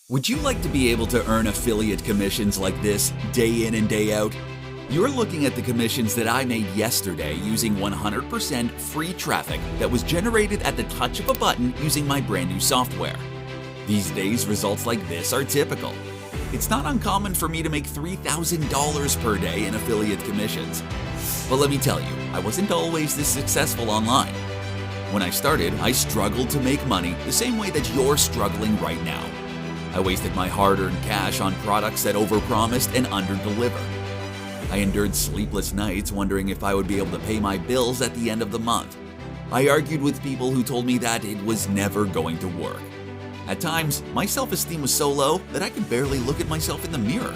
Would you like to be able to earn affiliate commissions like this, day in and day out? You're looking at the commissions that I made yesterday using 100% free traffic that was generated at the touch of a button using my brand new software. These days, results like this are typical. It's not uncommon for me to make $3,000 per day in affiliate commissions. But let me tell you, I wasn't always this successful online. When I started, I struggled to make money the same way that you're struggling right now. I wasted my hard-earned cash on products that overpromised and underdelivered. I endured sleepless nights wondering if I would be able to pay my bills at the end of the month. I argued with people who told me that it was never going to work. At times, my self-esteem was so low that I could barely look at myself in the mirror.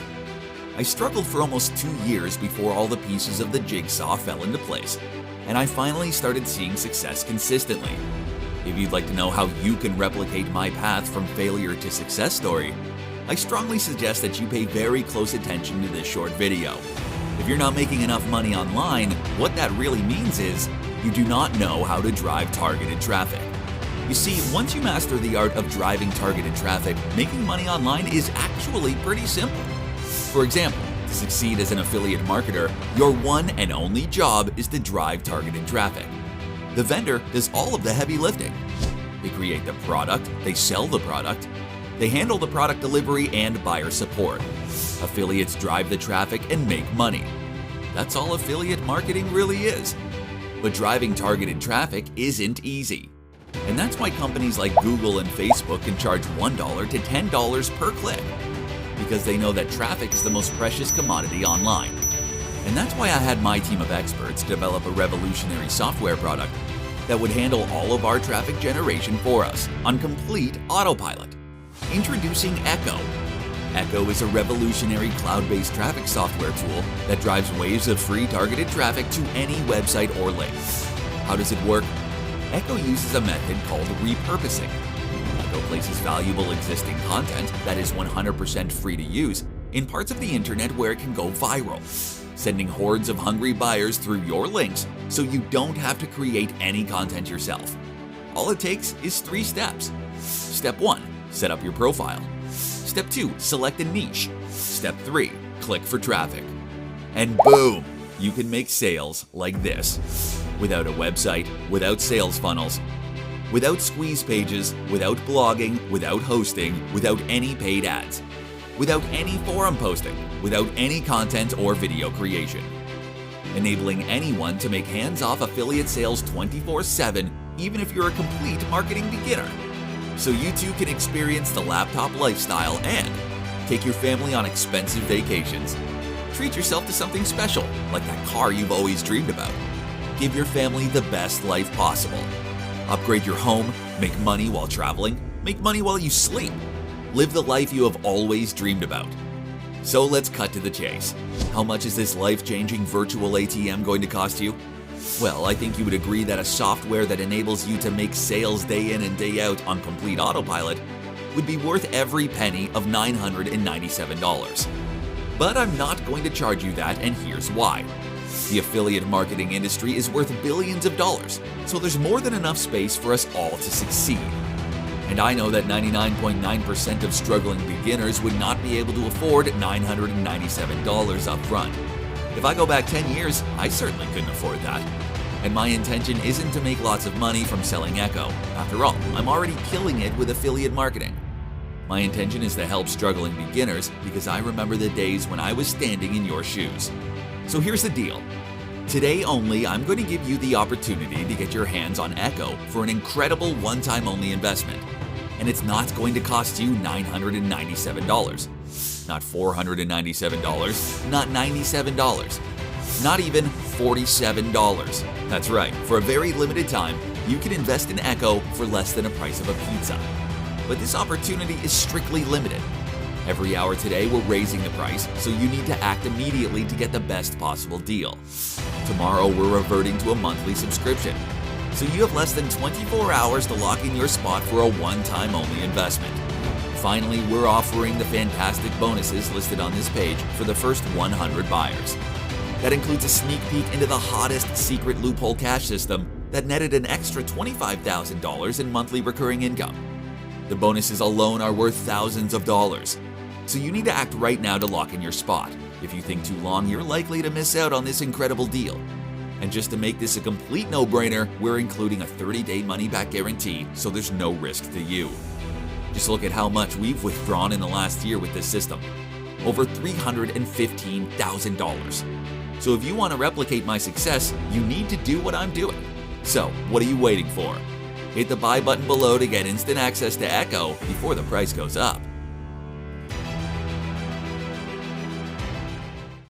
I struggled for almost 2 years before all the pieces of the jigsaw fell into place, and I finally started seeing success consistently. If you'd like to know how you can replicate my path from failure to success story, I strongly suggest that you pay very close attention to this short video. If you're not making enough money online, what that really means is you do not know how to drive targeted traffic. You see, once you master the art of driving targeted traffic, making money online is actually pretty simple. For example, to succeed as an affiliate marketer, your one and only job is to drive targeted traffic. The vendor does all of the heavy lifting. They create the product, they sell the product, they handle the product delivery and buyer support. Affiliates drive the traffic and make money. That's all affiliate marketing really is. But driving targeted traffic isn't easy. And that's why companies like Google and Facebook can charge $1 to $10 per click, because they know that traffic is the most precious commodity online. And that's why I had my team of experts develop a revolutionary software product that would handle all of our traffic generation for us on complete autopilot. Introducing Echo. Echo is a revolutionary cloud-based traffic software tool that drives waves of free targeted traffic to any website or link. How does it work? Echo uses a method called repurposing. Echo places valuable existing content that is 100% free to use in parts of the internet where it can go viral, sending hordes of hungry buyers through your links so you don't have to create any content yourself. All it takes is 3 steps. Step 1, set up your profile. Step 2, select a niche. Step 3, click for traffic. And boom, you can make sales like this. Without a website, without sales funnels, without squeeze pages, without blogging, without hosting, without any paid ads, without any forum posting, without any content or video creation. Enabling anyone to make hands-off affiliate sales 24/7, even if you're a complete marketing beginner. So you too can experience the laptop lifestyle and take your family on expensive vacations. Treat yourself to something special, like that car you've always dreamed about. Give your family the best life possible. Upgrade your home, make money while traveling, make money while you sleep. Live the life you have always dreamed about. So let's cut to the chase. How much is this life-changing virtual ATM going to cost you? Well, I think you would agree that a software that enables you to make sales day in and day out on complete autopilot would be worth every penny of $997. But I'm not going to charge you that, and here's why. The affiliate marketing industry is worth billions of dollars, so there's more than enough space for us all to succeed. And I know that 99.9% of struggling beginners would not be able to afford $997 up front. If I go back 10 years, I certainly couldn't afford that. And my intention isn't to make lots of money from selling Echo. After all, I'm already killing it with affiliate marketing. My intention is to help struggling beginners because I remember the days when I was standing in your shoes. So here's the deal. Today only, I'm going to give you the opportunity to get your hands on Echo for an incredible one-time only investment. And it's not going to cost you $997. Not $497, not $97, not even $47. That's right, for a very limited time, you can invest in Echo for less than the price of a pizza. But this opportunity is strictly limited. Every hour today, we're raising the price, so you need to act immediately to get the best possible deal. Tomorrow, we're reverting to a monthly subscription. So you have less than 24 hours to lock in your spot for a one-time only investment. Finally, we're offering the fantastic bonuses listed on this page for the first 100 buyers. That includes a sneak peek into the hottest secret loophole cash system that netted an extra $25,000 in monthly recurring income. The bonuses alone are worth thousands of dollars. So you need to act right now to lock in your spot. If you think too long, you're likely to miss out on this incredible deal. And just to make this a complete no-brainer, we're including a 30-day money-back guarantee, so there's no risk to you. Just look at how much we've withdrawn in the last year with this system. Over $315,000. So if you want to replicate my success, you need to do what I'm doing. So what are you waiting for? Hit the buy button below to get instant access to Echo before the price goes up.